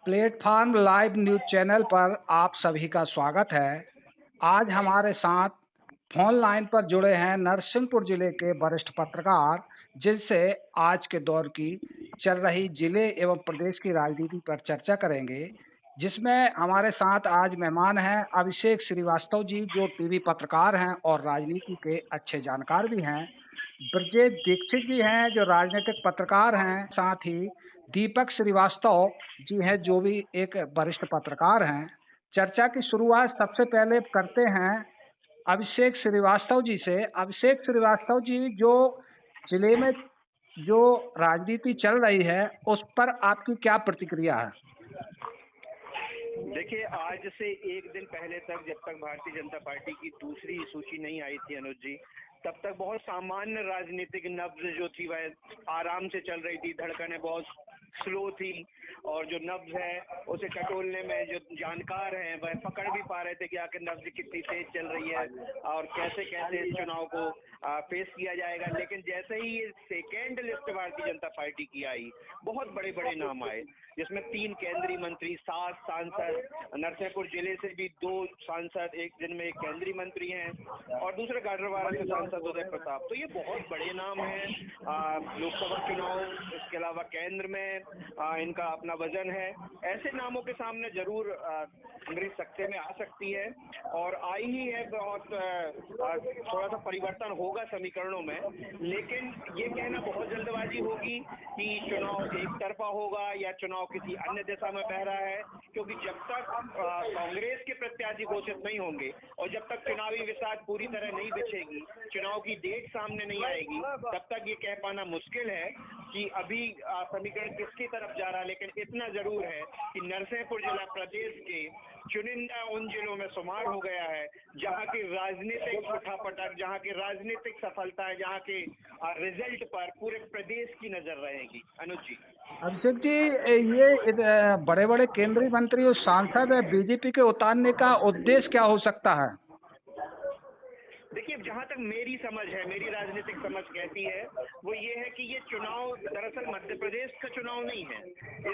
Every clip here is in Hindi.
प्लेटफॉर्म लाइव न्यूज चैनल पर आप सभी का स्वागत है। आज हमारे साथ फोन लाइन पर जुड़े हैं नरसिंहपुर जिले के वरिष्ठ पत्रकार, जिनसे आज के दौर की चल रही जिले एवं प्रदेश की राजनीति पर चर्चा करेंगे। जिसमें हमारे साथ आज मेहमान हैं अभिषेक श्रीवास्तव जी, जो टीवी पत्रकार हैं और राजनीति के अच्छे जानकार भी हैं। ब्रजेश दीक्षित जी हैं, जो राजनीतिक पत्रकार हैं। साथ ही दीपक श्रीवास्तव जी हैं, जो भी एक वरिष्ठ पत्रकार हैं। चर्चा की शुरुआत सबसे पहले करते हैं अभिषेक श्रीवास्तव जी से। अभिषेक श्रीवास्तव जी, जो जिले में जो राजनीति चल रही है, उस पर आपकी क्या प्रतिक्रिया है? देखिए, आज से एक दिन पहले तक, जब तक भारतीय जनता पार्टी की दूसरी सूची नहीं आई थी अनुज जी, तब तक बहुत सामान्य राजनीतिक नब्ज जो थी वह आराम से चल रही थी। धड़कनें बहुत स्लो थी और जो नब्ज है उसे टटोलने में जो जानकार हैं वह पकड़ भी पा रहे थे कि आखिर नब्ज कितनी तेज चल रही है और कैसे कैसे इस चुनाव को फेस किया जाएगा। लेकिन जैसे ही ये second list Bharatiya Janata party की आई, बहुत बड़े बड़े नाम आए, जिसमें 3 केंद्रीय मंत्री, 7 सांसद, नरसिंहपुर जिले से भी 2 सांसद, एक जिनमें एक केंद्रीय मंत्री हैं और दूसरे गाडरवारा से सांसद उदय प्रताप। तो ये बहुत बड़े नाम हैं। लोकसभा चुनाव, इसके अलावा केंद्र में इनका अपना वजन है। ऐसे नामों के सामने जरूर कांग्रेस सत्ते में आ सकती है और आई ही है। बहुत थोड़ा सा परिवर्तन होगा समीकरणों में, लेकिन ये कहना बहुत जल्दबाजी होगी कि चुनाव एक तरफा होगा या चुनाव किसी अन्य दिशा में बह रहा है, क्योंकि जब तक कांग्रेस के प्रत्याशी घोषित नहीं होंगे और जब तक चुनावी विसात पूरी तरह नहीं बिछेगी, चुनाव की डेट सामने नहीं आएगी, तब तक ये कह पाना मुश्किल है कि अभी समीकरण किसकी तरफ जा रहा है। लेकिन इतना जरूर है कि नरसिंहपुर जिला प्रदेश के चुनिंदा उन जिलों में शुमार हो गया है जहां की राजनीतिक उठापटक, जहां की राजनीतिक सफलताएं, जहां के रिजल्ट पर पूरे प्रदेश की नजर रहेगी। अनुज जी, अभिषेक जी, ये बड़े बड़े केंद्रीय मंत्री और सांसद बीजेपी के उतारने का उद्देश्य क्या हो सकता है? देखिए, जहां तक मेरी समझ है, मेरी राजनीतिक समझ कहती है, वो ये है कि ये चुनाव दरअसल मध्य प्रदेश का चुनाव नहीं है।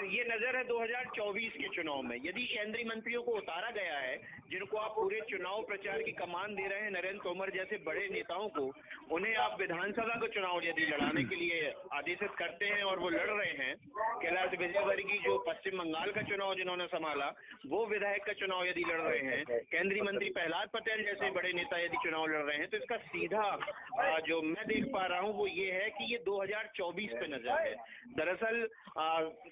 ये नजर है 2024 के चुनाव में। यदि केंद्रीय मंत्रियों को उतारा गया है, जिनको आप पूरे चुनाव प्रचार की कमान दे रहे हैं, नरेंद्र तोमर जैसे बड़े नेताओं को, उन्हें आप विधानसभा का चुनाव यदि लड़ाने के लिए आदेशित करते हैं और वो लड़ रहे हैं, कैलाश विजयवर्गीय जो पश्चिम बंगाल का चुनाव जिन्होंने संभाला, वो विधायक का चुनाव यदि लड़ रहे हैं, केंद्रीय मंत्री प्रहलाद पटेल जैसे बड़े नेता यदि चुनाव लड़ रहे हैं, तो इसका सीधा जो मैं देख पा रहा हूं वो ये है कि ये 2024 पे नजर है। दरअसल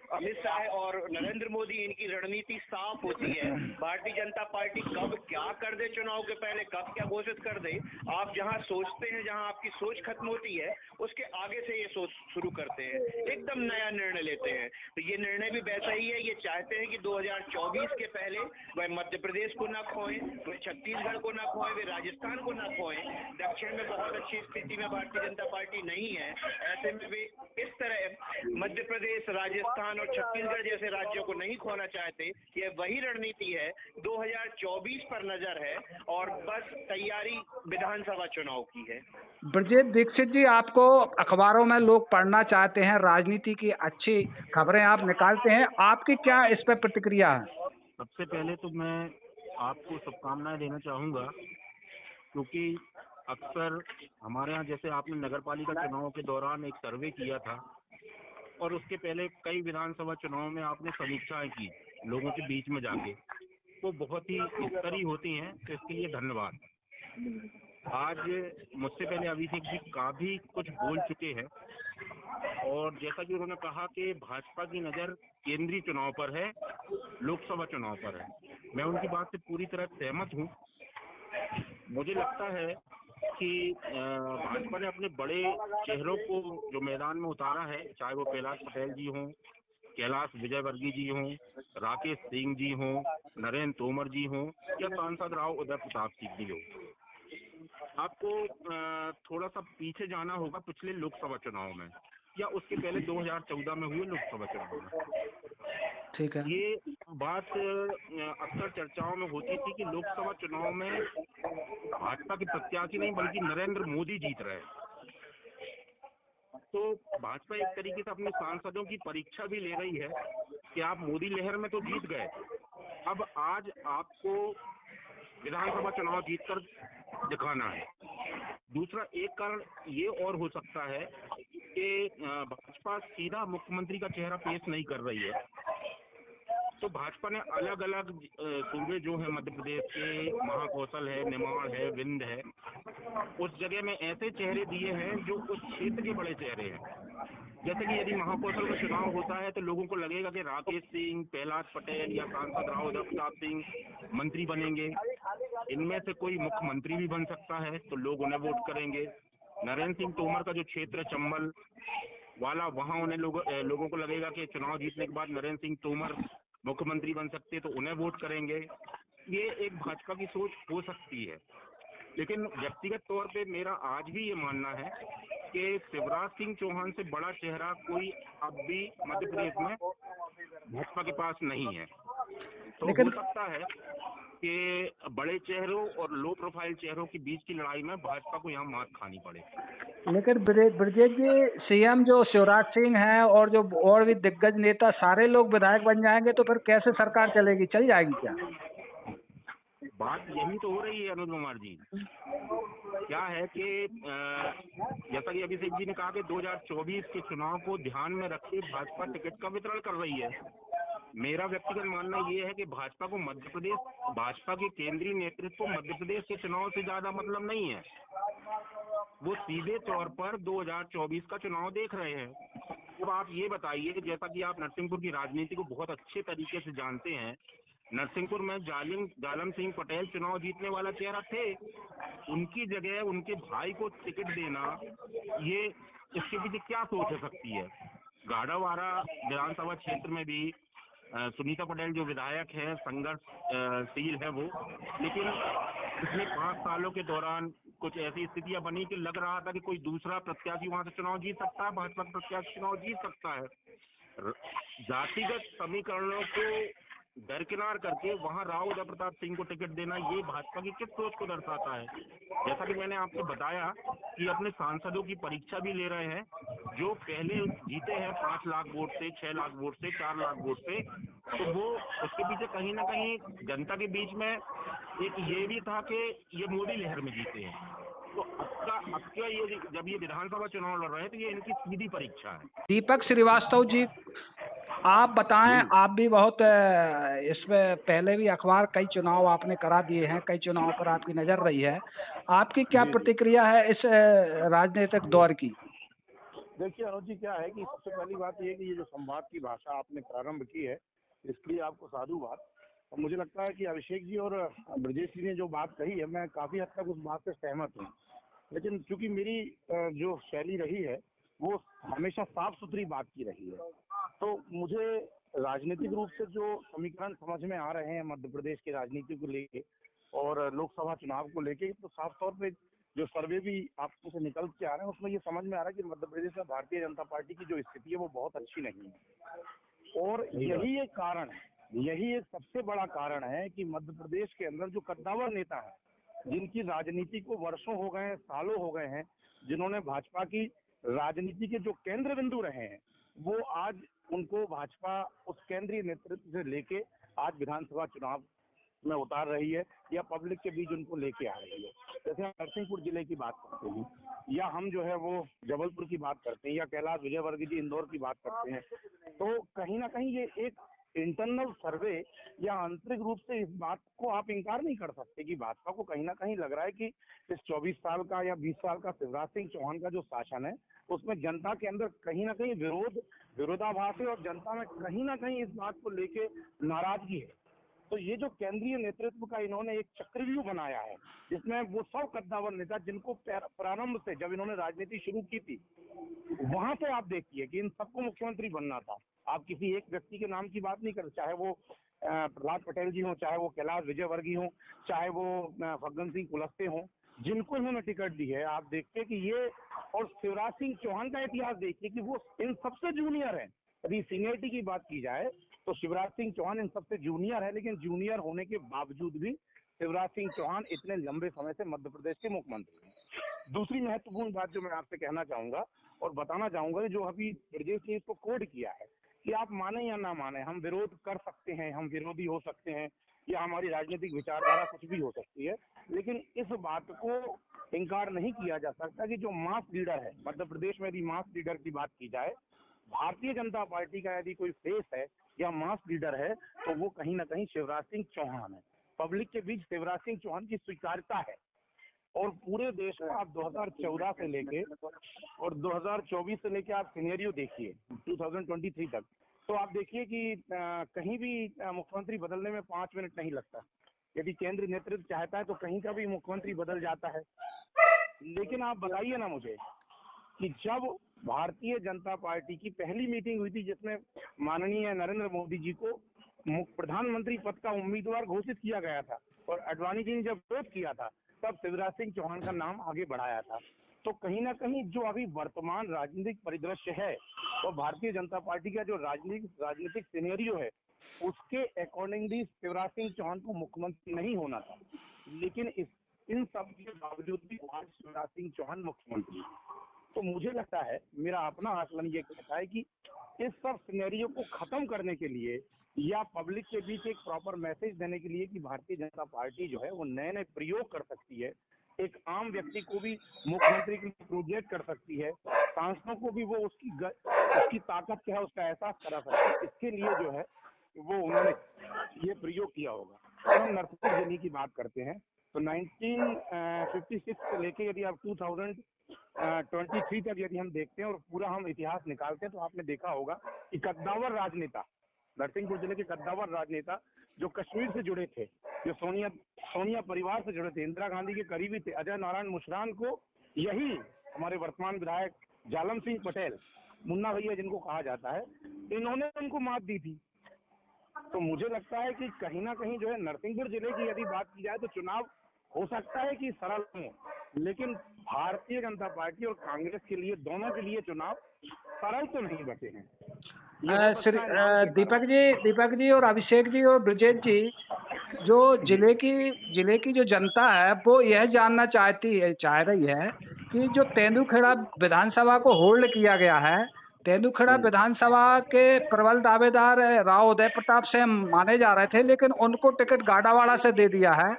अमित शाह और नरेंद्र मोदी, इनकी रणनीति साफ होती है। भारतीय जनता पार्टी कब क्या कर दे चुनाव के पहले, कब क्या घोषित कर दे, आप जहां सोचते हैं, जहां आपकी सोच खत्म होती है, उसके आगे से ये सोच शुरू करते हैं, एकदम नया निर्णय लेते हैं। तो ये निर्णय भी वैसा ही है। ये चाहते हैं कि 2024 के पहले वह मध्य प्रदेश को ना खोएं, वे छत्तीसगढ़ को ना खोएं, वे राजस्थान को ना खोएं। दक्षिण में बहुत अच्छी स्थिति में भारतीय जनता पार्टी नहीं है, ऐसे में वे इस तरह मध्य प्रदेश, राजस्थान और छत्तीसगढ़ जैसे राज्यों को नहीं खोना चाहते। ये वही रणनीति है। 2024 पर नजर है और बस तैयारी विधानसभा चुनाव की है। ब्रजेश दीक्षित जी, आपको अखबारों में लोग पढ़ना चाहते हैं, राजनीति की अच्छी खबरें आप निकालते हैं, आपकी क्या इस पर प्रतिक्रिया है? सबसे पहले तो मैं आपको शुभकामनाएं देना चाहूँगा, क्योंकि अक्सर हमारे यहाँ, जैसे आपने नगर पालिका चुनाव के दौरान एक सर्वे किया था और उसके पहले कई विधानसभा चुनाव में आपने समीक्षाएं की लोगों के बीच में जाके, वो बहुत ही स्तरीय होती हैं, तो इसके लिए धन्यवाद। आज मुझसे पहले अभिषेक जी काफ़ी कुछ बोल चुके हैं और जैसा कि उन्होंने कहा कि भाजपा की नज़र केंद्रीय चुनाव पर है, लोकसभा चुनाव पर है। मैं उनकी बात से पूरी तरह सहमत हूँ। मुझे लगता है कि भाजपा ने अपने बड़े चेहरों को जो मैदान में उतारा है, चाहे वो कैलाश पटेल जी हों, कैलाश विजयवर्गीय जी हों, राकेश सिंह जी हों, नरेंद्र तोमर जी हों या सांसद राव उदय प्रताप सिंह जी हो, आपको थोड़ा सा पीछे जाना होगा पिछले लोकसभा चुनाव में या उसके पहले 2014 में हुए लोकसभा चुनाव में। ठीक है। ये बात अक्सर चर्चाओं में होती थी कि लोकसभा चुनाव में भाजपा के प्रत्याशी नहीं बल्कि नरेंद्र मोदी जीत रहे हैं। तो भाजपा एक तरीके से अपने सांसदों की परीक्षा भी ले रही है कि आप मोदी लहर में तो जीत गए, अब आज आपको विधानसभा चुनाव जीतकर दिखाना है। दूसरा एक कारण ये और हो सकता है कि भाजपा सीधा मुख्यमंत्री का चेहरा पेश नहीं कर रही है, तो भाजपा ने अलग अलग सूबे जो है मध्य प्रदेश के, महाकौशल है, निमाड़ है, विंध्य है, उस जगह में ऐसे चेहरे दिए हैं जो उस क्षेत्र के बड़े चेहरे हैं। जैसे कि यदि महाकौशल का चुनाव होता है तो लोगों को लगेगा कि राकेश सिंह, प्रहलाद पटेल या सांसद राव प्रताप सिंह मंत्री बनेंगे, इनमें से कोई मुख्यमंत्री भी बन सकता है, तो लोग उन्हें वोट करेंगे। नरेंद्र सिंह तोमर का जो क्षेत्र है चंबल वाला, वहां उन्हें लोगों को लगेगा कि चुनाव जीतने के बाद नरेंद्र सिंह तोमर मुख्यमंत्री बन सकते हैं, तो उन्हें वोट करेंगे। ये एक भाजपा की सोच हो सकती है, लेकिन व्यक्तिगत तौर पे मेरा आज भी ये मानना है कि शिवराज सिंह चौहान से बड़ा चेहरा कोई अब भी मध्य प्रदेश में भाजपा के पास नहीं है। तो हो सकता है कि बड़े चेहरों और लो प्रोफाइल चेहरों के बीच की लड़ाई में भाजपा को यहाँ मात खानी पड़े। लेकिन ब्रजेश जी, सीएम जो शिवराज सिंह हैं और जो और भी दिग्गज नेता सारे लोग विधायक बन जाएंगे तो फिर कैसे सरकार चलेगी, चल जाएगी क्या? बात यही तो हो रही है अनुज कुमार जी। क्या है कि जैसा कि अभिषेक जी ने कहा कि 2024 के चुनाव को ध्यान में रखते भाजपा टिकट का वितरण कर रही है। मेरा व्यक्तिगत मानना ये है कि भाजपा को मध्य प्रदेश, भाजपा के केंद्रीय नेतृत्व को मध्य प्रदेश के चुनाव से ज्यादा मतलब नहीं है। वो सीधे तौर पर 2024 का चुनाव देख रहे हैं। अब आप ये बताइए, जैसा कि आप नरसिंहपुर की राजनीति को बहुत अच्छे तरीके से जानते हैं, नरसिंहपुर में जालम सिंह पटेल चुनाव जीतने वाला चेहरा थे, उनकी जगह उनके भाई को टिकट देना, ये इसके पीछे क्या सोच हो सकती है? गाड़ावाड़ा विधानसभा क्षेत्र में भी सुनीता पटेल जो विधायक है, संघर्षशील है वो, लेकिन पिछले 5 सालों के दौरान कुछ ऐसी स्थितियां बनी कि लग रहा था कि कोई दूसरा प्रत्याशी वहां से चुनाव जीत सकता है, भाजपा का प्रत्याशी चुनाव जीत सकता है। जातिगत समीकरणों को दरकिनार करके वहां राव प्रताप सिंह को टिकट देना, ये भाजपा की किस सोच को दर्शाता है? जैसा कि मैंने आपको बताया कि अपने सांसदों की परीक्षा भी ले रहे हैं, जो पहले जीते हैं 5 लाख वोट से, 6 लाख वोट से, 4 लाख वोट से, तो वो उसके पीछे कहीं ना कहीं जनता के बीच में एक ये भी था कि ये मोदी लहर में जीते हैं। तो अब क्या ये जब ये विधानसभा चुनाव लड़ रहे हैं तो ये इनकी सीधी परीक्षा है। दीपक श्रीवास्तव जी, आप बताएं, आप भी बहुत इसमें पहले भी अखबार कई चुनाव आपने करा दिए हैं, कई चुनाव पर आपकी नजर रही है, आपकी क्या प्रतिक्रिया है इस राजनीतिक दौर की? देखिए अनुज जी, क्या है कि सबसे पहली बात यह है कि ये जो संवाद की भाषा आपने प्रारंभ की है, इसके लिए आपको साधुवाद। और मुझे लगता है कि अभिषेक जी और ब्रजेश जी ने जो बात कही है, मैं काफी हद तक उस बात से सहमत हूँ। लेकिन चूंकि मेरी जो शैली रही है वो हमेशा साफ सुथरी बात की रही है, तो मुझे राजनीतिक रूप से जो समीकरण समझ में आ रहे हैं मध्य प्रदेश की राजनीति को लेके और लोकसभा चुनाव को लेके, तो साफ तौर पे जो सर्वे भी आपको से निकल के आ रहे हैं उसमें ये समझ में आ रहा है कि मध्य प्रदेश में भारतीय जनता पार्टी की जो स्थिति है वो बहुत अच्छी नहीं है। और यही एक कारण है, यही एक सबसे बड़ा कारण है कि मध्य प्रदेश के अंदर जो कद्दावर नेता है, जिनकी राजनीति को वर्षों हो गए हैं, सालों हो गए हैं, जिन्होंने भाजपा की राजनीति के जो केंद्र बिंदु रहे हैं, वो आज उनको भाजपा उस केंद्रीय नेतृत्व से लेके आज विधानसभा चुनाव में उतार रही है या पब्लिक के बीच उनको लेके आ रही है। जैसे हम नरसिंहपुर जिले की बात करते हैं, या हम जो है वो जबलपुर की बात करते हैं, या कैलाश विजयवर्गीय जी इंदौर की बात करते हैं, तो कहीं ना कहीं ये एक इंटरनल सर्वे या आंतरिक रूप से इस बात को आप इंकार नहीं कर सकते कि भाजपा को कहीं ना कहीं लग रहा है कि इस 24 साल का या 20 साल का शिवराज सिंह चौहान का जो शासन है उसमें जनता के अंदर कहीं ना कहीं विरोधाभास है और जनता में कहीं ना कहीं इस बात को लेके नाराजगी है। तो ये जो केंद्रीय नेतृत्व का इन्होंने एक चक्रव्यूह बनाया है, जिसमें वो सब कद्दावर नेता जिनको प्रारंभ से जब इन्होंने राजनीति शुरू की थी, वहां से आप देखिए कि इन सबको मुख्यमंत्री बनना था। आप किसी एक व्यक्ति के नाम की बात नहीं कर, चाहे वो प्रहलाद पटेल जी हो, चाहे वो कैलाश विजयवर्गीय हो, चाहे वो फग्गन सिंह कुलस्ते हो, जिनको इन्होंने टिकट दी है, आप देखते कि ये, और शिवराज सिंह चौहान का इतिहास देखिए कि वो इन सबसे जूनियर है। यदि सीनियरिटी की बात की जाए तो शिवराज सिंह चौहान इन सबसे जूनियर है, लेकिन जूनियर होने के बावजूद भी शिवराज सिंह चौहान इतने लंबे समय से मध्य प्रदेश के मुख्यमंत्री हैं। दूसरी महत्वपूर्ण बात जो मैं आपसे कहना चाहूंगा और बताना चाहूंगा, जो अभी ब्रजेश ने इसको कोड किया है कि आप माने या ना माने, हम विरोध कर सकते हैं, हम विरोधी हो सकते हैं, या हमारी राजनीतिक विचारधारा कुछ भी हो सकती है, लेकिन इस बात को इनकार नहीं किया जा सकता कि जो मास लीडर है, मध्य प्रदेश में यदि मास लीडर की बात की जाए, भारतीय जनता पार्टी का यदि कोई फेस है या मास लीडर है, तो वो कहीं ना कहीं शिवराज सिंह चौहान है। पब्लिक के बीच शिवराज सिंह चौहान की स्वीकार्यता है, और पूरे देश में आप 2014 से लेके और 2024 से लेके आप सिनेरियो देखिए 2023 तक, तो आप देखिए कि कहीं भी मुख्यमंत्री बदलने में 5 मिनट नहीं लगता। यदि केंद्र नेतृत्व चाहता है तो कहीं का भी मुख्यमंत्री बदल जाता है। लेकिन आप बताइए ना मुझे कि जब भारतीय जनता पार्टी की पहली मीटिंग हुई थी जिसमें माननीय नरेंद्र मोदी जी को प्रधानमंत्री पद का उम्मीदवार घोषित किया गया था, और अडवाणी जी ने जब विरोध किया था, तब शिवराज सिंह चौहान का नाम आगे बढ़ाया था। तो कहीं ना कहीं जो अभी वर्तमान राजनीतिक परिदृश्य है, और भारतीय जनता पार्टी का जो राजनीतिक सिनेरियो है, उसके अकॉर्डिंगली शिवराज सिंह चौहान को मुख्यमंत्री नहीं होना था। लेकिन इन सब के बावजूद भी आज शिवराज सिंह चौहान मुख्यमंत्री। तो मुझे लगता है, मेरा अपना आकलन ये कहता है कि इस सब सिनेरियो को खत्म करने के लिए या पब्लिक के बीच एक प्रॉपर मैसेज देने के लिए कि भारतीय जनता पार्टी जो है वो नए नए प्रयोग कर सकती है, एक आम व्यक्ति को भी मुख्यमंत्री के लिए प्रोजेक्ट कर सकती है, सांसदों को भी वो उसकी ताकत क्या है उसका एहसास करा सकती है, इसके लिए जो है वो उन्होंने ये प्रयोग किया होगा। अगर हम नरसिंहपुर जिले की बात करते हैं तो 1956 से लेके यदि आप 2023 तक यदि हम देखते हैं और पूरा हम इतिहास निकालते हैं, तो आपने देखा होगा कि कद्दावर राजनेता, नरसिंहपुर जिले के कद्दावर राजनेता जो कश्मीर से जुड़े थे, जो सोनिया परिवार से जुड़े थे, इंदिरा गांधी के करीबी थे, अजय नारायण मुशरान को यही हमारे वर्तमान विधायक जालम सिंह पटेल, मुन्ना भैया जिनको कहा जाता है, इन्होंने उनको मात दी थी। तो मुझे लगता है कि कहीं ना कहीं जो है नरसिंहपुर जिले की यदि बात की जाए तो चुनाव हो सकता है कि सरल हो, लेकिन भारतीय जनता पार्टी और कांग्रेस के लिए, दोनों के लिए चुनाव सरल तो नहीं बचे हैं। ये हो सकता है नाम के कारण। दीपक जी और अभिषेक जी और ब्रजेश जी, जो जिले की जो जनता है वो यह जानना चाह रही है कि जो तेंदुखेड़ा विधानसभा को होल्ड किया गया है, तेंदुखेड़ा विधानसभा के प्रबल दावेदार राव उदय प्रताप सिंह माने जा रहे थे, लेकिन उनको टिकट गाड़ावाड़ा से दे दिया है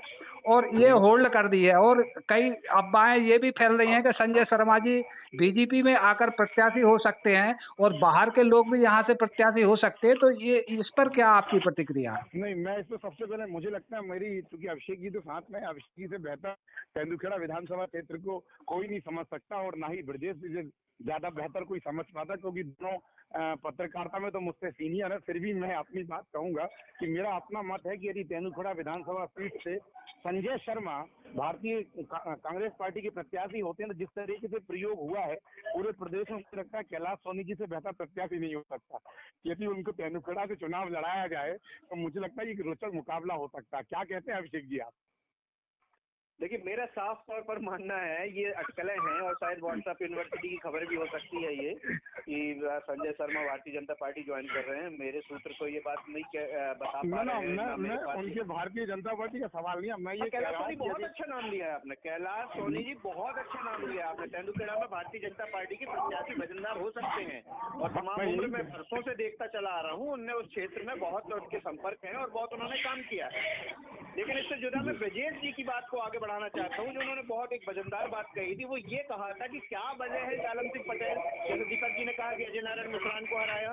और ये होल्ड कर दी है। और कई अफवाहें ये भी फैल रही हैं कि संजय शर्मा जी बीजेपी में आकर प्रत्याशी हो सकते हैं और बाहर के लोग भी यहाँ से प्रत्याशी हो सकते हैं। तो ये इस पर क्या आपकी प्रतिक्रिया? नहीं, मैं इसमें सबसे पहले मुझे लगता है मेरी, चूंकि अभिषेक जी तो साथ में, अभिषेक जी से बेहतर तेंदुखेड़ा विधानसभा क्षेत्र को कोई नहीं समझ सकता, और ना ही ब्रजेश जी से ज्यादा बेहतर कोई समझ पाता, क्योंकि दोनों पत्रकारिता में तो मुझसे सीनियर है। फिर भी मैं अपनी बात कहूंगा कि मेरा अपना मत है कि यदि तेंदुखेड़ा विधानसभा सीट से संजय शर्मा भारतीय कांग्रेस पार्टी के प्रत्याशी होते हैं, तो जिस तरीके से प्रयोग हुआ है पूरे प्रदेश में, मुझे लगता है कैलाश सोनी जी से बेहतर प्रत्याशी नहीं हो सकता। यदि उनको तेंदुखेड़ा से चुनाव लड़ाया जाए तो मुझे लगता है कि रोचक मुकाबला हो सकता है। क्या कहते हैं अभिषेक जी आप? देखिए, मेरा साफ तौर पर मानना है ये अटकलें हैं, और शायद व्हाट्सएप यूनिवर्सिटी की खबर भी हो सकती है ये कि संजय शर्मा भारतीय जनता पार्टी ज्वाइन कर रहे हैं। मेरे सूत्र को ये बात नहीं बता पा रहे हैं। मैं उनके भारतीय जनता पार्टी का सवाल नहीं है, मैं ये कैलाश सोनी बहुत अच्छा नाम लिया है आपने, कैलाश सोनी जी बहुत अच्छा नाम लिया है आपने। तेंदुखेड़ा में भारतीय जनता पार्टी के प्रत्याशी वजनदार हो सकते हैं, और तमाम उम्र में बरसों से देखता चला आ रहा हूँ, उनने उस क्षेत्र में बहुत उनके संपर्क हैं और बहुत उन्होंने काम किया है। लेकिन इससे जुड़ा मैं ब्रजेश जी की बात को आगे बढ़ाना चाहता हूँ, जो उन्होंने बहुत एक वजनदार बात कही थी। वो ये कहा था कि क्या वजह है जालम सिंह पटेल, जैसे दीपक जी ने कहा कि अजय नारायण मुशरान को हराया,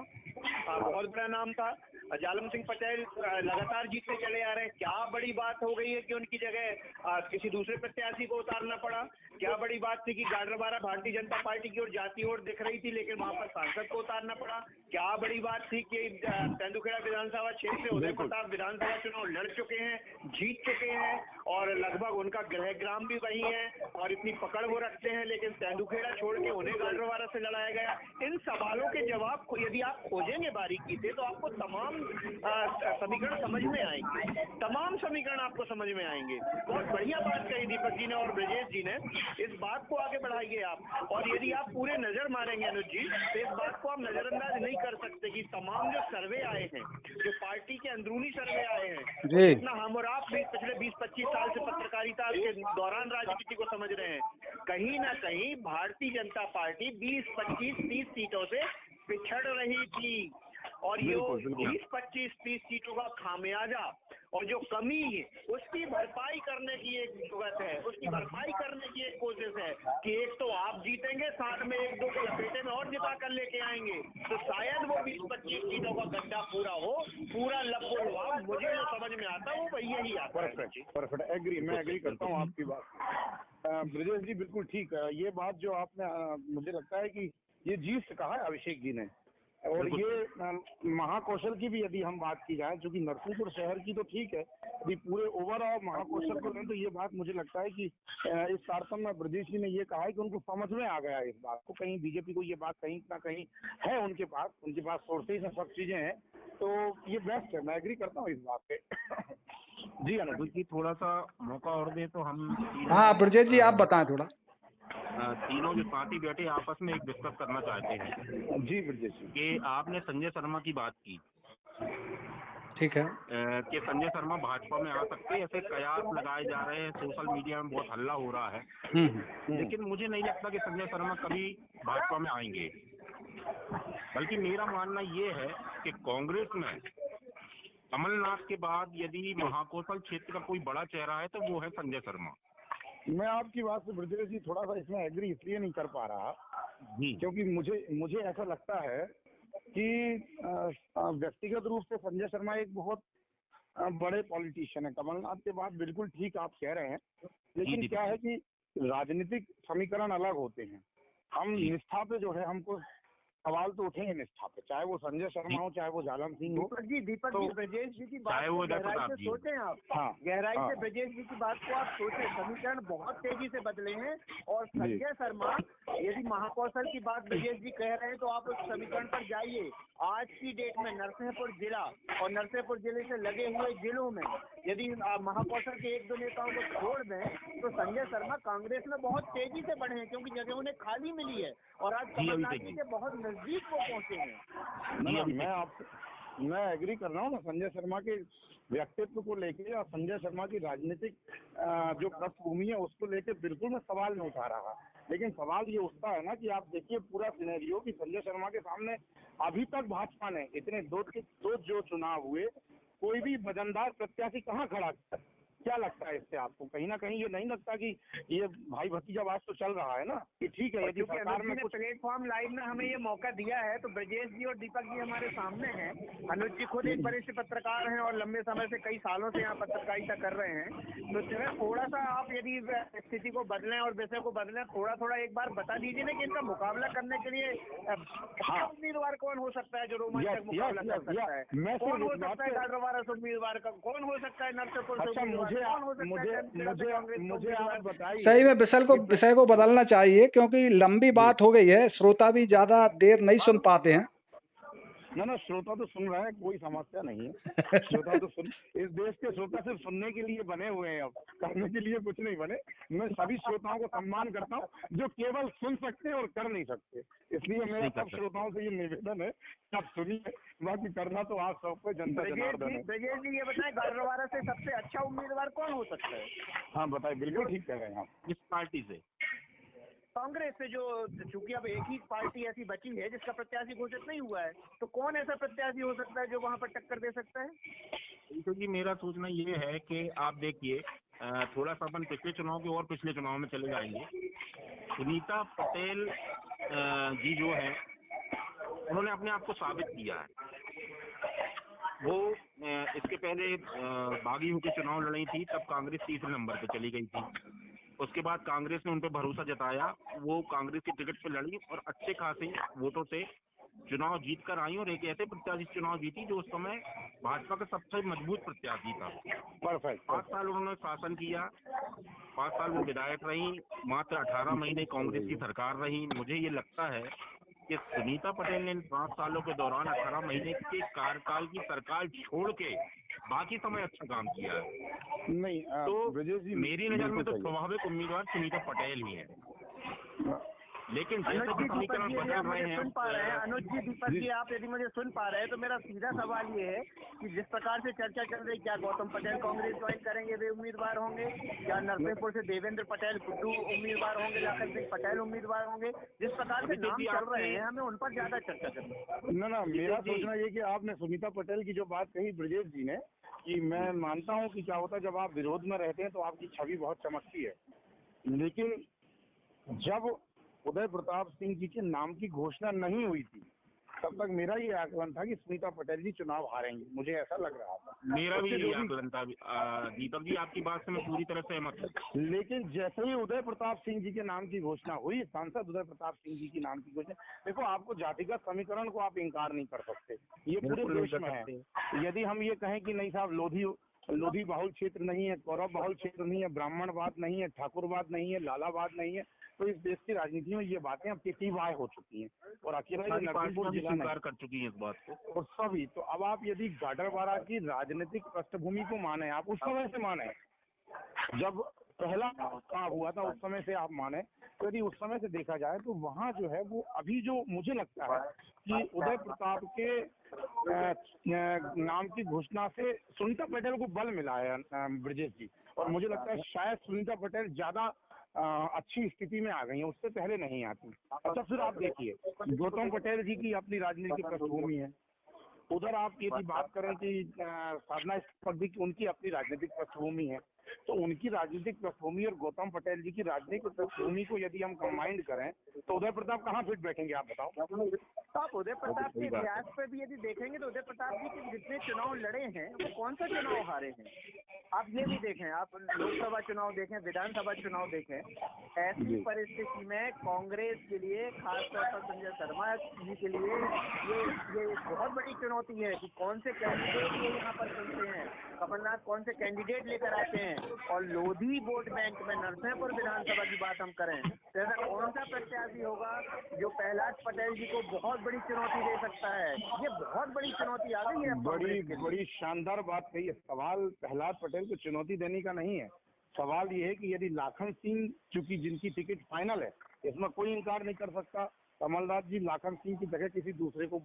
बहुत बड़ा नाम था। जालम सिंह पटेल लगातार जीतते चले आ रहे हैं, क्या बड़ी बात हो गई है कि उनकी जगह किसी दूसरे प्रत्याशी को उतारना पड़ा? क्या बड़ी बात थी कि गाडरवारा भारतीय जनता पार्टी की ओर जाती ओर दिख रही थी, लेकिन वहां पर सांसद को उतारना पड़ा? क्या बड़ी बात थी कि तेंदुखेड़ा विधानसभा क्षेत्र से उदय प्रताप विधानसभा चुनाव लड़ चुके हैं, जीत चुके हैं, और लगभग उनका गृहग्राम भी वही है, और इतनी पकड़ वो रखते हैं, लेकिन तेंदुखेड़ा छोड़ के उन्हें गाडरवारा से लड़ाया गया? इन सवालों के जवाब यदि आप खोजेंगे बारीकी से तो आपको तमाम समीकरण समझ में आएंगे, तमाम समीकरण आपको समझ में आएंगे। बहुत बढ़िया बात कही दीपक जी ने और ब्रजेश जी ने, इस बात को आगे बढ़ाइए आप। और यदि आप पूरे नजर मारेंगे अनुज जी, तो इस बात को आप नजरअंदाज नहीं कर सकते कि तमाम जो सर्वे आए हैं, जो पार्टी के अंदरूनी सर्वे आए हैं, इतना हम और आप भी पिछले 20-25 साल से पत्रकारिता के दौरान राजनीति को समझ रहे हैं, कहीं ना कहीं भारतीय जनता पार्टी 20, 25, 30 सीटों से पिछड़ रही थी। और ये बिल्कुल, बिल्कुल। 20, 25, 30 सीटों का खामियाजा और जो कमी है उसकी भरपाई करने की एक जरूरत है, उसकी भरपाई करने की एक कोशिश है कि एक तो आप जीतेंगे, साथ में एक दो को लपेटे में और जिता कर लेके आएंगे, तो शायद वो 20-25 सीटों का गड्ढा पूरा हो, पूरा लबुलवाब मुझे जो समझ में आता है वो भैया ही आता है। परफेक्ट, परफेक्ट, एग्री, मैं एग्री करता हूँ आपकी बात। ब्रजेश जी बिल्कुल ठीक है, ये बात जो आपने मुझे लगता है कि ये जीत से कहा है अभिषेक जी ने। और ये महाकौशल की भी यदि हम बात की जाए, जो कि नरसिंहपुर शहर की तो ठीक है, यदि पूरे ओवरऑल महाकौशल को लें तो ये बात मुझे लगता है कि इस तारतम्य में ब्रजेश जी ने ये कहा है कि उनको समझ में आ गया इस बात को, कहीं बीजेपी को ये बात कहीं ना कहीं है, उनके पास सोर्सेज है, सब चीजें हैं, तो ये बेस्ट है, मैं एग्री करता हूँ इस बात पे। जी अनुज जी, थोड़ा सा मौका और दे तो हम हाँ ब्रजेश जी, आप बताएं थोड़ा। तीनों जो साथी बैठे आपस में एक डिस्कस करना चाहते हैं। जी ब्रजेश जी। कि आपने संजय शर्मा की बात की ठीक है। कि संजय शर्मा भाजपा में आ सकते हैं, ऐसे कयास लगाए जा रहे हैं, सोशल मीडिया में बहुत हल्ला हो रहा है, लेकिन मुझे नहीं लगता कि संजय शर्मा कभी भाजपा में आएंगे। बल्कि मेरा मानना ये है कि कांग्रेस में कमलनाथ के बाद यदि महाकौशल क्षेत्र का कोई बड़ा चेहरा है तो वो है संजय शर्मा। मैं आपकी बात से ब्रजेश जी थोड़ा सा इसमें एग्री इसलिए नहीं कर पा रहा जी, क्योंकि मुझे ऐसा लगता है कि व्यक्तिगत रूप से संजय शर्मा एक बहुत बड़े पॉलिटिशियन है, कमलनाथ के बाद बिल्कुल ठीक आप कह रहे हैं, लेकिन क्या है कि राजनीतिक समीकरण अलग होते हैं। हम निष्ठा पे जो है, हमको सवाल तो उठेंगे निष्ठा पे, चाहे वो संजय शर्मा हो, चाहे वो जालन सिंह हो। दीपक जी, ब्रजेश जी की बात चाहे वो को गहराई प्रताप से जी हो। सोचें आप। हाँ, गहराई हाँ। से ब्रजेश जी की बात को आप सोचें, समीकरण बहुत तेजी से बदले हैं। और संजय शर्मा, यदि महाकौशल की बात ब्रजेश जी कह रहे हैं तो आप उस समीकरण पर जाइए। आज की डेट में नरसिंहपुर जिला और नरसिंहपुर जिले से लगे हुए जिलों में यदि महाकौशल के एक दो नेताओं को छोड़ दें तो संजय शर्मा कांग्रेस में बहुत तेजी से बढ़े हैं, क्योंकि जगह उन्हें खाली मिली है और आज कमलनाथ जी के बहुत नजदीक वो पहुंचे हैं। मैं एग्री कर रहा हूँ ना संजय शर्मा के व्यक्तित्व को लेके और संजय शर्मा की राजनीतिक जो पृष्ठभूमि है उसको लेके बिल्कुल मैं सवाल नहीं उठा रहा, लेकिन सवाल ये उठता है ना कि आप देखिए पूरा सिनेरियो कि संजय शर्मा के सामने अभी तक भाजपा ने इतने दो जो चुनाव हुए, कोई भी वजनदार प्रत्याशी कहाँ खड़ा किया? क्या लगता है इससे आपको? कहीं ना कहीं ये नहीं लगता कि ये भाई भतीजावाद तो चल रहा है ना कि ठीक है, यदि सरकार में कुछ प्लेटफॉर्म लाइव में हमें ये मौका दिया है तो ब्रजेश जी और दीपक जी हमारे सामने हैं। अनुज जी खुद एक वरिष्ठ पत्रकार हैं और लंबे समय से, कई सालों से यहाँ पत्रकारिता कर रहे हैं, तो थोड़ा सा आप यदि स्थिति को बदलें और विषय को बदलें, थोड़ा एक बार बता दीजिए ना कि इनका मुकाबला करने के लिए उम्मीदवार कौन हो सकता है जो रोमांचक मुकाबला कर सकता है? कौन हो सकता है गाड़रवारा से उम्मीदवार का? कौन हो सकता है नरसिंहपुर से उम्मीदवार? मुझे आप बताइए। सही में विषय को बदलना चाहिए, क्योंकि लंबी बात हो गई है, श्रोता भी ज्यादा देर नहीं सुन पाते हैं। ना श्रोता तो सुन रहा है, कोई समस्या नहीं है। श्रोता तो सुन, इस देश के श्रोता सिर्फ सुनने के लिए बने हुए हैं, अब करने के लिए कुछ नहीं बने। मैं सभी श्रोताओं को सम्मान करता हूँ जो केवल सुन सकते हैं और कर नहीं सकते, इसलिए मेरा सब श्रोताओं से ये निवेदन है कि आप सुनिए, बाकी करना तो आप सबको जनता जनार्दन है। ब्रजेश जी ये बताएं, गाड़रवारा से सबसे अच्छा उम्मीदवार कौन हो सकता है? हाँ बताइए, बिल्कुल ठीक कह रहे हैं आप। इस पार्टी से कांग्रेस से, जो चूंकि अब एक ही पार्टी ऐसी बची है जिसका प्रत्याशी घोषित नहीं हुआ है, तो कौन ऐसा प्रत्याशी हो सकता है जो वहां पर टक्कर दे सकता है? क्योंकि मेरा सोचना ये है कि आप देखिए, थोड़ा सा अपन पिछले चुनाव के और पिछले चुनाव में चले जाएंगे। सुनीता पटेल जी जो है, उन्होंने अपने आप को साबित किया है। वो इसके पहले बागी होकर चुनाव लड़ी थी, तब कांग्रेस तीसरे नंबर पे चली गई थी। उसके बाद कांग्रेस ने उन पर भरोसा जताया, वो कांग्रेस की टिकट पे लड़ी और अच्छे खासे वोटों से चुनाव जीत कर आई और एक ऐसे प्रत्याशी चुनाव जीती जो उस समय भाजपा का सबसे मजबूत प्रत्याशी था। परफेक्ट। 5 साल उन्होंने शासन किया, 5 साल वो विधायक रही, मात्र 18 महीने कांग्रेस की सरकार रही। मुझे ये लगता है कि सुनीता पटेल ने इन 5 सालों के दौरान 18 महीने के कार्यकाल की सरकार छोड़ के बाकी समय अच्छा काम किया है। नहीं तो मेरी नजर में तो स्वाभाविक उम्मीदवार सुनीता पटेल ही है। लेकिन जैसे अनुज कि जी, दीपक समीकरण जी, यदि बदल आप रहे मुझे हैं। सुन पा रहे हैं, अनुज जी, दीपक जी, आप यदि मुझे सुन पा रहे हैं तो मेरा सीधा सवाल ये है कि जिस प्रकार से चर्चा चल रही, क्या गौतम पटेल कांग्रेस ज्वाइन करेंगे, वे उम्मीदवार होंगे? क्या नरसिंहपुर से देवेंद्र पटेल गुड्डू उम्मीदवार होंगे, लाखन सिंह पटेल उम्मीदवार होंगे? जिस प्रकार से अभिषेक नाम जी, चल रहे आपने हैं, हमें उन पर ज्यादा चर्चा करनी है। ना मेरा जी। सोचना ये कि आपने सुनीता पटेल की जो बात कही ब्रजेश जी ने, कि मैं मानता हूँ कि क्या होता है जब आप विरोध में रहते हैं तो आपकी छवि बहुत चमकती है, लेकिन जब उदय प्रताप सिंह जी के नाम की घोषणा नहीं हुई थी तब तक मेरा ये आकलन था कि सुनीता पटेल जी चुनाव हारेंगे, मुझे ऐसा लग रहा था। मेरा भी उससे यही जो भी आकलन था। दीपक जी, आपकी बात से मैं पूरी तरह सहमत हूँ। लेकिन जैसे ही उदय प्रताप सिंह जी के नाम की घोषणा हुई, सांसद उदय प्रताप सिंह जी की नाम की घोषणा, देखो आपको जातिगत समीकरण को आप इंकार नहीं कर सकते, ये पूरे बिल्कुल नहीं देश कर में है। सकते। यदि हम ये कहें कि नहीं साहब, लोधी बहुल क्षेत्र नहीं है, कौरव बहुल क्षेत्र नहीं है, ब्राह्मणवाद नहीं है, ठाकुरवाद नहीं है, लालावाद नहीं है, तो इस देश की राजनीति में ये बातें अब किफायत हो चुकी हैं और अकेला ये सारी नरसिंहपुर पार्टियां भी जिला नहीं स्वीकार कर चुकी हैं इस बात को। और सभी। तो अब आप यदि गाडरवारा की राजनीतिक पृष्ठभूमि को माने, आप उस समय से माने जब पहला चुनाव हुआ था, उस समय से आप माने, तो यदि उस समय से देखा जाए तो वहाँ जो है वो अभी जो मुझे लगता है कि उदय प्रताप के नाम की घोषणा से सुनीता पटेल को बल मिला है ब्रजेश जी, और मुझे लगता है शायद सुनीता पटेल ज्यादा अच्छी स्थिति में आ गई है, उससे पहले नहीं आती। अच्छा, फिर आप देखिए गौतम पटेल जी की अपनी राजनीतिक पृष्ठभूमि है, उधर आप यदि बात करें कि साधना स्पर्धी की उनकी अपनी राजनीतिक पृष्ठभूमि है, तो उनकी राजनीतिक पृष्ठभूमि और गौतम पटेल जी की राजनीतिक पृष्ठभूमि को यदि हम कंबाइंड करें तो उदय प्रताप कहाँ फिट बैठेंगे, आप बताओ। तो आप उदय प्रताप के इतिहास पे भी यदि देखेंगे तो उदय प्रताप जी के जितने चुनाव लड़े हैं वो कौन सा चुनाव हारे हैं? आप ये भी देखें, आप लोकसभा चुनाव देखें, विधानसभा चुनाव देखें, ऐसी परिस्थिति में कांग्रेस के लिए, खासतौर पर संजय शर्मा जी के लिए ये बहुत बड़ी चुनौती है कि कौन से कैंडिडेट ये यहाँ पर चलते हैं, कमलनाथ कौन से कैंडिडेट लेकर आते हैं। और लोधी वोट बैंक में नरसिंहपुर विधानसभा की बात हम करें तो ऐसा कौन सा प्रत्याशी होगा जो प्रहलाद पटेल जी को बहुत बड़ी चुनौती दे सकता है? ये बहुत बड़ी चुनौती आ गई है बड़ी शानदार बात कही है। सवाल प्रहलाद पटेल को चुनौती देने का नहीं है, सवाल ये है कि यदि लाखन सिंह, चूंकि जिनकी टिकट फाइनल है, इसमें कोई इनकार नहीं कर सकता, कमलनाथ जी लाखन सिंह की जगह किसी दूसरे को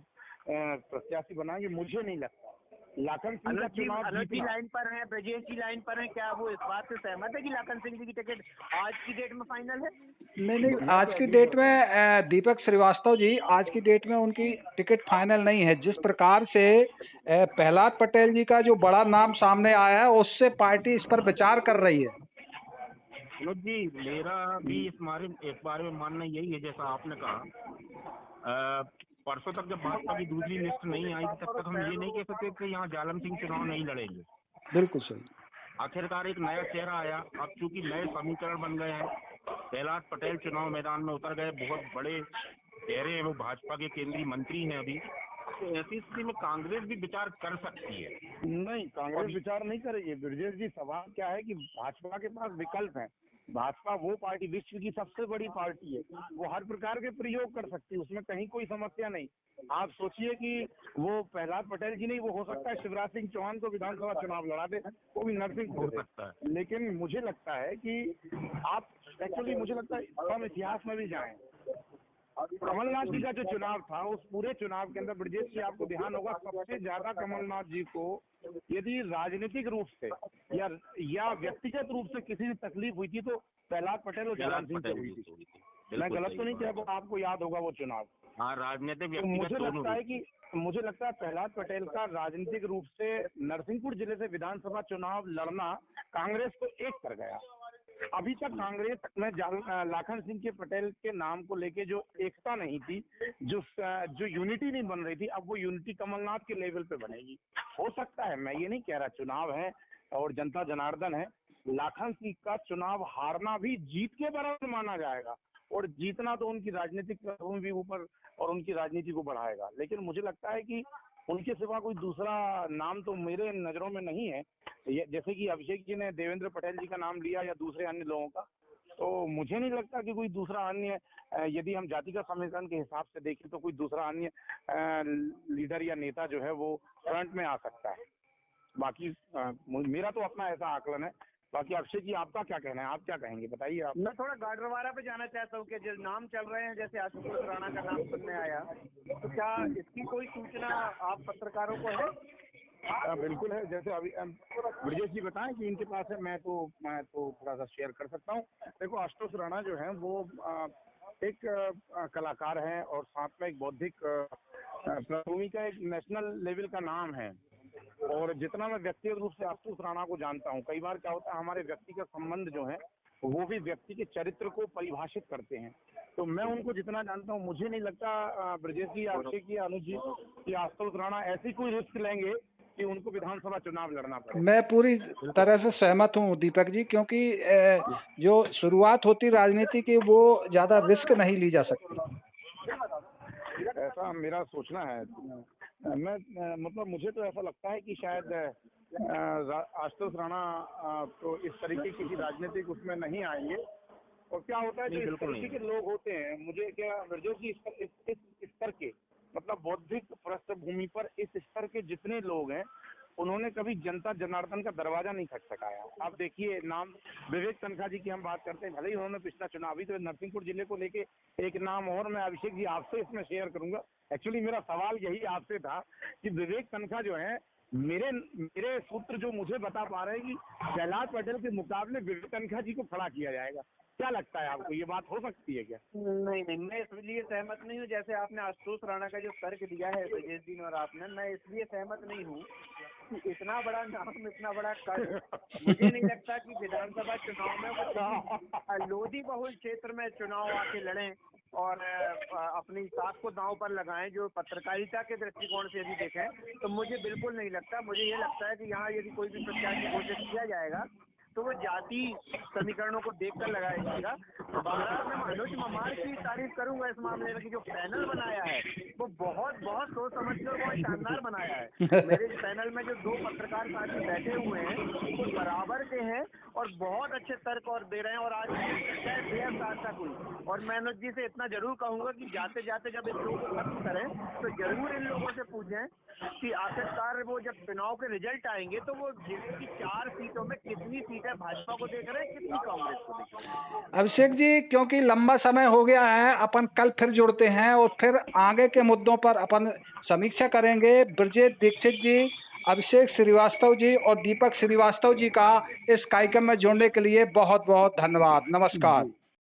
प्रत्याशी बनाएंगे, मुझे नहीं लगता। लाखन सिंह का चुनाव जीतना, लाइन पर है, ब्रजेश जी लाइन पर है, क्या वो इस बात से सहमत है कि लाखन सिंह जी की टिकट आज की डेट में फाइनल है? नहीं, आज की डेट में दीपक श्रीवास्तव जी, आज की डेट में उनकी टिकट फाइनल नहीं है। जिस प्रकार से प्रहलाद पटेल जी का जो बड़ा नाम सामने आया है, उससे पार्टी इस पर विचार कर रही है। अनुज जी, मेरा भी इस बारे में मानना यही है जैसा आपने कहा। परसों तक जब भाजपा की दूसरी लिस्ट नहीं आई तब तक हम ये नहीं कह सकते कि यहाँ जालम सिंह चुनाव नहीं लड़ेंगे। बिल्कुल सही। आखिरकार एक नया चेहरा आया, अब चूंकि नए समीकरण बन गए हैं, प्रहलाद पटेल चुनाव मैदान में उतर गए, बहुत बड़े चेहरे हैं, वो भाजपा के केंद्रीय मंत्री हैं अभी, तो ऐसी स्थिति में कांग्रेस भी विचार कर सकती है। नहीं, कांग्रेस विचार नहीं करेगी ब्रजेश जी। सवाल क्या है कि भाजपा के पास विकल्प है। भाजपा वो पार्टी, विश्व की सबसे बड़ी पार्टी है, वो हर प्रकार के प्रयोग कर सकती है, उसमें कहीं कोई समस्या नहीं। आप सोचिए कि वो प्रहलाद पटेल जी नहीं, वो हो सकता है शिवराज सिंह चौहान को विधानसभा चुनाव लड़ा दे, वो भी नरसिंहपुर हो सकता है। लेकिन मुझे लगता है कि आप एक्चुअली, मुझे लगता है हम इतिहास में भी जाएं, कमलनाथ जी का जो चुनाव था, उस पूरे चुनाव के अंदर ब्रजेश जी आपको ध्यान होगा, सबसे ज्यादा कमलनाथ जी को यदि राजनीतिक रूप से या व्यक्तिगत रूप से किसी से तकलीफ हुई थी तो प्रहलाद पटेल और जालम सिंह से हुई थी। मैं गलत तो नहीं कह, आपको याद होगा वो चुनाव। हाँ, राजनीतिक तो मुझे लगता है प्रहलाद पटेल का राजनीतिक रूप से नरसिंहपुर जिले से विधानसभा चुनाव लड़ना कांग्रेस को एक कर गया। अभी तक कांग्रेस में लाखन सिंह के पटेल के नाम को लेके जो एकता नहीं थी, जो यूनिटी नहीं बन रही थी, अब वो यूनिटी कमलनाथ के लेवल पे बनेगी। हो सकता है, मैं ये नहीं कह रहा, चुनाव है और जनता जनार्दन है, लाखन सिंह का चुनाव हारना भी जीत के बराबर माना जाएगा और जीतना तो उनकी राजनीतिक पृष्ठभूमि भी ऊपर और उनकी राजनीति को बढ़ाएगा। लेकिन मुझे लगता है कि उनके सिवा कोई दूसरा नाम तो मेरे नजरों में नहीं है। जैसे कि अभिषेक जी ने देवेंद्र पटेल जी का नाम लिया या दूसरे अन्य लोगों का, तो मुझे नहीं लगता कि कोई दूसरा अन्य, यदि हम जातिगत समीकरण के हिसाब से देखें तो कोई दूसरा अन्य लीडर या नेता जो है वो फ्रंट में आ सकता है। बाकी मेरा तो अपना ऐसा आकलन है बाकी अक्षय जी आपका क्या कहना है, आप क्या कहेंगे, बताइए आप। मैं थोड़ा गाडरवारा पे जाना चाहता हूँ कि जो नाम चल रहे हैं, जैसे आशुतोष राणा का नाम सुनने आया, तो क्या इसकी कोई सूचना आप पत्रकारों को है? बिल्कुल है, जैसे अभी ब्रजेश जी बताएं कि इनके पास है, मैं तो थोड़ा सा शेयर कर सकता हूँ। देखो आशुतोष राणा जो है वो एक कलाकार है और साथ में एक बौद्धिक पृष्ठभूमि का एक नेशनल लेवल का नाम है। और जितना मैं व्यक्तिगत रूप से आशुतोष राणा को जानता हूँ, कई बार क्या होता है हमारे व्यक्तिगत संबंध जो है वो भी व्यक्ति के चरित्र को परिभाषित करते हैं। तो मैं उनको जितना जानता हूँ, मुझे नहीं लगता ब्रजेश जी, अक्षय की, अनुज जी कि आशुतोष राणा ऐसी कोई रिस्क लेंगे कि उनको विधानसभा चुनाव लड़ना पड़े। मैं पूरी तरह से सहमत हूँ दीपक जी, क्योंकि जो शुरुआत होती राजनीति की वो ज्यादा रिस्क नहीं ली जा सकती। ऐसा मेरा सोचना है। मैं मतलब मुझे तो ऐसा लगता है कि शायद आशुतोष राणा तो इस तरीके की राजनीतिक उसमें नहीं आएंगे। और क्या होता है जो इस तरीके के लोग होते हैं, मुझे क्या ब्रजेश जी इस स्तर के मतलब बौद्धिक पृष्ठभूमि पर इस स्तर के जितने लोग हैं, उन्होंने कभी जनता जनार्दन का दरवाजा नहीं खटखटाया। आप देखिए, नाम विवेक तनखा जी की हम बात करते हैं, भले ही उन्होंने पिछला चुनावी तो नरसिंहपुर जिले को लेके एक नाम और मैं अभिषेक जी आपसे इसमें शेयर करूंगा। एक्चुअली मेरा सवाल यही आपसे था कि विवेक तनखा जो है, मेरे सूत्र जो मुझे बता पा रहे हैं कि कैलाश पटेल के मुकाबले विवेक तनखा जी को खड़ा किया जाएगा। क्या लगता है आपको, ये बात हो सकती है क्या? नहीं, मैं इसलिए सहमत नहीं हूँ। जैसे आपने आशुतोष राणा का जो तर्क दिया है ब्रजेश जी और आपने, मैं इसलिए सहमत नहीं हूँ कि इतना बड़ा नाम, इतना बड़ा कद, मुझे नहीं लगता कि विधानसभा चुनाव में वो लोधी बहुल क्षेत्र में चुनाव आके लड़ें और अपनी साख को दांव पर लगाएं। जो पत्रकारिता के दृष्टिकोण से यदि देखें तो मुझे बिल्कुल नहीं लगता। मुझे ये लगता है कि यहाँ यदि कोई भी प्रत्याशी घोषित किया जाएगा तो वो जाति समीकरणों को देखकर लगाया जाएगा। बारह में अनुज ममार की तारीफ करूंगा इस मामले में कि जो पैनल बनाया है वो बहुत सोच समझ कर बहुत शानदार बनाया है। मेरे इस पैनल में जो दो पत्रकार साथी बैठे हुए हैं वो बराबर के हैं और बहुत अच्छे तर्क और दे रहे हैं और आज बेहद सार्थक हुई। और मैं अनुज जी से इतना जरूर कहूंगा कि जाते जाते जब इस शो को खत्म करें तो जरूर इन लोगों से पूछें कि आखिरकार वो जब चुनाव के रिजल्ट आएंगे तो वो जिले की 4 सीटों में कितनी सीटें भाजपा को देख रहे हैं, कितनी कांग्रेस को देख रहे हैं। अभिषेक जी, क्योंकि लंबा समय हो गया है, अपन कल फिर जुड़ते हैं और फिर आगे के मुद्दों पर अपन समीक्षा करेंगे। ब्रजेश दीक्षित जी, अभिषेक श्रीवास्तव जी और दीपक श्रीवास्तव जी का इस कार्यक्रम में जुड़ने के लिए बहुत बहुत धन्यवाद। नमस्कार।